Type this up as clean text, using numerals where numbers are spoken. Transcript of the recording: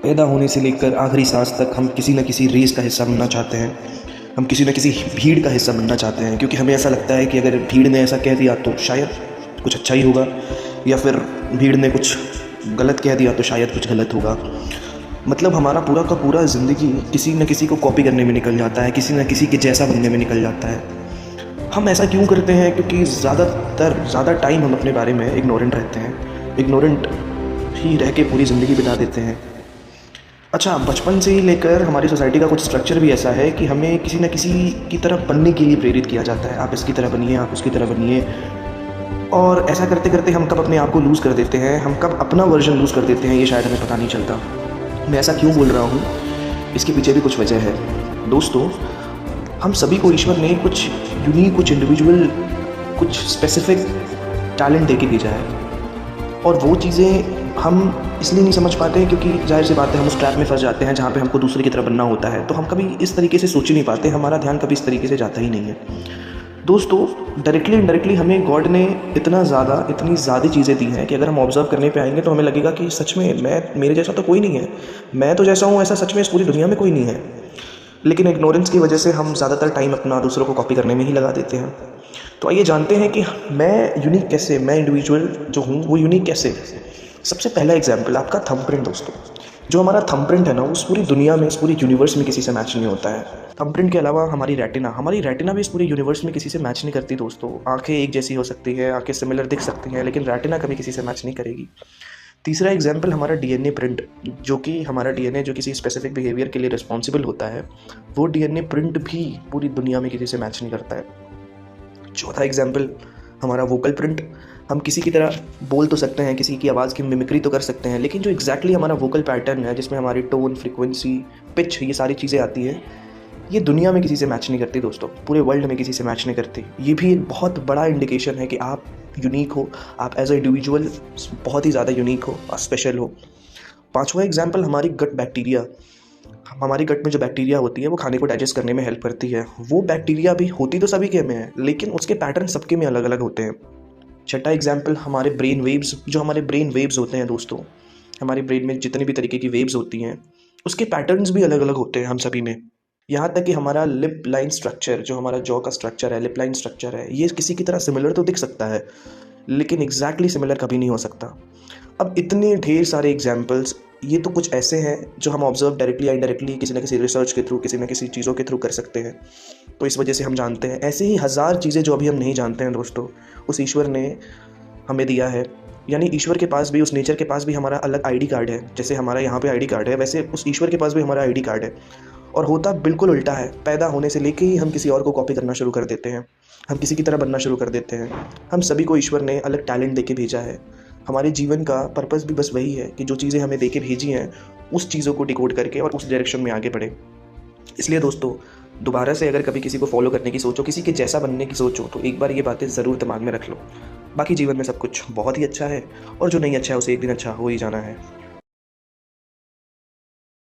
पैदा होने से लेकर आखिरी सांस तक हम किसी न किसी रेस का हिस्सा बनना चाहते हैं। हम किसी न किसी भीड़ का हिस्सा बनना चाहते हैं, क्योंकि हमें ऐसा लगता है कि अगर भीड़ ने ऐसा कह दिया तो शायद कुछ अच्छा ही होगा, या फिर भीड़ ने कुछ गलत कह दिया तो शायद कुछ गलत होगा। मतलब हमारा पूरा का पूरा ज़िंदगी किसी न किसी को कॉपी करने में निकल जाता है, किसी न किसी के जैसा बनने में निकल जाता है। हम ऐसा क्यों करते हैं? क्योंकि ज़्यादा टाइम हम अपने बारे में इग्नोरेंट रहते हैं, इग्नोरेंट ही रह के पूरी ज़िंदगी बिता देते हैं। अच्छा, बचपन से ही लेकर हमारी सोसाइटी का कुछ स्ट्रक्चर भी ऐसा है कि हमें किसी न किसी की तरह बनने के लिए प्रेरित किया जाता है। आप इसकी तरह बनिए, आप उसकी तरह बनिए, और ऐसा करते करते हम कब अपने आप को लूज़ कर देते हैं, हम कब अपना वर्जन लूज़ कर देते हैं, ये शायद हमें पता नहीं चलता। मैं ऐसा क्यों बोल रहा हूँ, इसके पीछे भी कुछ वजह है। दोस्तों, हम सभी को ईश्वर ने कुछ यूनिक, कुछ इंडिविजुअल, कुछ स्पेसिफिक टैलेंट दे के भेजा है, और वो चीज़ें हम इसलिए नहीं समझ पाते क्योंकि जाहिर सी बात है हम उस ट्रैप में फंस जाते हैं जहाँ पे हमको दूसरे की तरह बनना होता है। तो हम कभी इस तरीके से सोच ही नहीं पाते, हमारा ध्यान कभी इस तरीके से जाता ही नहीं है। दोस्तों, डायरेक्टली इनडायरेक्टली हमें गॉड ने इतनी ज़्यादा चीज़ें दी हैं कि अगर हम ऑब्जर्व करने पे आएंगे तो हमें लगेगा कि सच में मेरे जैसा तो कोई नहीं है, मैं तो जैसा हूँ ऐसा सच में इस पूरी दुनिया में कोई नहीं है। लेकिन इग्नोरेंस की वजह से हम ज़्यादातर टाइम अपना दूसरों को कॉपी करने में ही लगा देते हैं। तो आइए जानते हैं कि मैं यूनिक कैसे, मैं इंडिविजुअल जो हूँ वो यूनिक कैसे। सबसे पहला एग्जाम्पल आपका थंबप्रिंट। दोस्तों, जो हमारा थंबप्रिंट है ना, उस पूरी दुनिया में, इस पूरी यूनिवर्स में किसी से मैच नहीं होता है। थंबप्रिंट के अलावा हमारी रेटिना भी इस पूरी यूनिवर्स में किसी से मैच नहीं करती। दोस्तों, आंखें एक जैसी हो सकती है, आंखें सिमिलर दिख सकती हैं, लेकिन रेटिना कभी किसी से मैच नहीं करेगी। तीसरा एग्जाम्पल हमारा डीएनए प्रिंट, जो कि हमारा डीएनए जो किसी स्पेसिफिक बिहेवियर के लिए रिस्पॉन्सिबल होता है, वो डीएनए प्रिंट भी पूरी दुनिया में किसी से मैच नहीं करता है। चौथा एग्जाम्पल हमारा वोकल प्रिंट। हम किसी की तरह बोल तो सकते हैं, किसी की आवाज़ की मिमिक्री तो कर सकते हैं, लेकिन जो एग्जैक्टली हमारा वोकल पैटर्न है, जिसमें हमारी टोन, फ्रीक्वेंसी, पिच, ये सारी चीज़ें आती है, ये दुनिया में किसी से मैच नहीं करती। दोस्तों, पूरे वर्ल्ड में किसी से मैच नहीं करती। ये भी एक बहुत बड़ा इंडिकेशन है कि आप यूनिक हो, आप एज ए इंडिविजुअल बहुत ही ज़्यादा यूनिक हो, स्पेशल हो। पांचवा एग्जाम्पल हमारी गट बैक्टीरिया। हमारी गट में जो बैक्टीरिया होती है वो खाने को डाइजेस्ट करने में हेल्प करती है। वो बैक्टीरिया भी होती तो सभी के में है, लेकिन उसके पैटर्न सबके में अलग अलग होते हैं। छठा एग्जाम्पल हमारे ब्रेन वेव्स। जो हमारे ब्रेन वेव्स होते हैं दोस्तों, हमारे ब्रेन में जितनी भी तरीके की वेव्स होती हैं, उसके पैटर्न्स भी अलग अलग होते हैं हम सभी में। यहाँ तक कि हमारा लिप लाइन स्ट्रक्चर, जो हमारा जॉ का स्ट्रक्चर है, लिप लाइन स्ट्रक्चर है, ये किसी की तरह सिमिलर तो दिख सकता है, लेकिन एग्जैक्टली सिमिलर कभी नहीं हो सकता। अब इतने ढेर सारे एग्जाम्पल्स, ये तो कुछ ऐसे हैं जो हम ऑब्जर्व डायरेक्टली या इनडायरेक्टली किसी न किसी रिसर्च के थ्रू, किसी न किसी चीज़ों के थ्रू कर सकते हैं। तो इस वजह से हम जानते हैं। ऐसे ही हज़ार चीज़ें जो अभी हम नहीं जानते हैं दोस्तों, उस ईश्वर ने हमें दिया है। यानी ईश्वर के पास भी, उस नेचर के पास भी हमारा अलग आईडी कार्ड है। जैसे हमारा यहाँ पे आईडी कार्ड है, वैसे उस ईश्वर के पास भी हमारा आईडी कार्ड है। और होता बिल्कुल उल्टा है। पैदा होने से लेके ही हम किसी और को कॉपी करना शुरू कर देते हैं, हम किसी की तरह बनना शुरू कर देते हैं। हम सभी को ईश्वर ने अलग टैलेंट दे के भेजा है। हमारे जीवन का पर्पस भी बस वही है कि जो चीज़ें हमें दे के भेजी हैं, उस चीज़ों को डिकोड करके और उस डायरेक्शन में आगे बढ़े। इसलिए दोस्तों, दोबारा से अगर कभी किसी को फॉलो करने की सोचो, किसी के जैसा बनने की सोचो, तो एक बार ये बातें ज़रूर दिमाग में रख लो। बाकी जीवन में सब कुछ बहुत ही अच्छा है, और जो नहीं अच्छा है उसे एक दिन अच्छा हो ही जाना है।